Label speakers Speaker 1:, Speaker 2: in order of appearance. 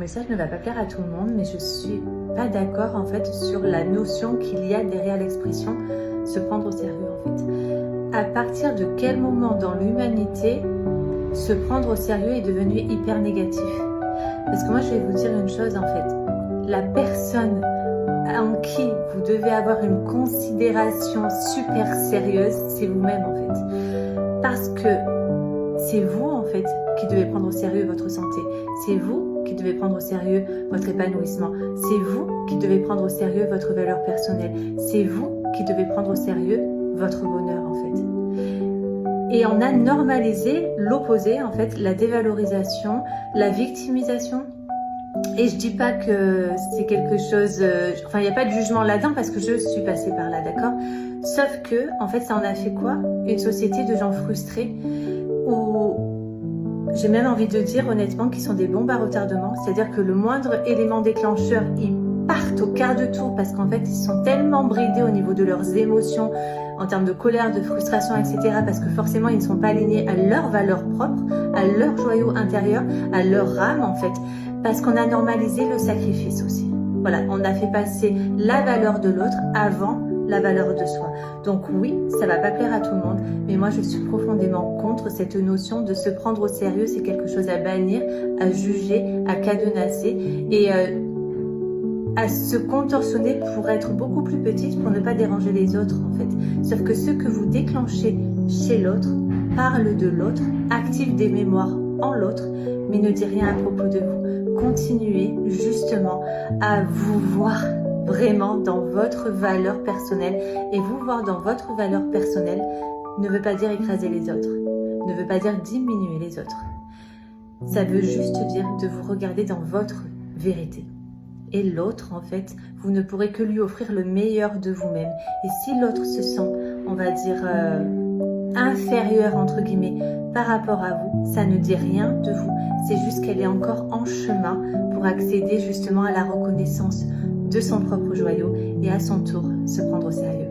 Speaker 1: message ne va pas plaire à tout le monde, mais je suis pas d'accord en fait sur la notion qu'il y a derrière l'expression se prendre au sérieux en fait. À partir de quel moment dans l'humanité se prendre au sérieux est devenu hyper négatif? Parce que moi je vais vous dire une chose en fait, la personne en qui vous devez avoir une considération super sérieuse, c'est vous-même en fait. Parce que c'est vous en fait qui devez prendre au sérieux votre santé, c'est vous qui devez prendre au sérieux votre épanouissement, c'est vous qui devez prendre au sérieux votre valeur personnelle, c'est vous qui devez prendre au sérieux votre bonheur en fait. Et on a normalisé l'opposé en fait, la dévalorisation, la victimisation. Et je dis pas que c'est quelque chose, enfin il n'y a pas de jugement là-dedans parce que je suis passée par là, d'accord? Sauf que, en fait, ça en a fait quoi? Une société de gens frustrés où j'ai même envie de dire honnêtement qu'ils sont des bombes à retardement, c'est-à-dire que le moindre élément déclencheur, ils partent au quart de tour parce qu'en fait ils sont tellement bridés au niveau de leurs émotions, en termes de colère, de frustration, etc. parce que forcément ils ne sont pas alignés à leurs valeurs propres, à leur joyau intérieur, à leur âme en fait, parce qu'on a normalisé le sacrifice aussi. Voilà, on a fait passer la valeur de l'autre avant la valeur de soi. Donc oui, ça va pas plaire à tout le monde, mais moi je suis profondément contre cette notion de se prendre au sérieux. C'est quelque chose à bannir, à juger, à cadenasser et à se contorsionner pour être beaucoup plus petite, pour ne pas déranger les autres en fait. Sauf que ce que vous déclenchez chez l'autre parle de l'autre, active des mémoires en l'autre, mais ne dit rien à propos de vous. Continuez justement à vous voir vraiment dans votre valeur personnelle, et vous voir dans votre valeur personnelle ne veut pas dire écraser les autres, ne veut pas dire diminuer les autres. Ça veut juste dire de vous regarder dans votre vérité. Et l'autre, en fait, vous ne pourrez que lui offrir le meilleur de vous-même. Et si l'autre se sent, on va dire, inférieur, entre guillemets, par rapport à vous, ça ne dit rien de vous. C'est juste qu'elle est encore en chemin pour accéder justement à la reconnaissance de son propre joyau et à son tour se prendre au sérieux.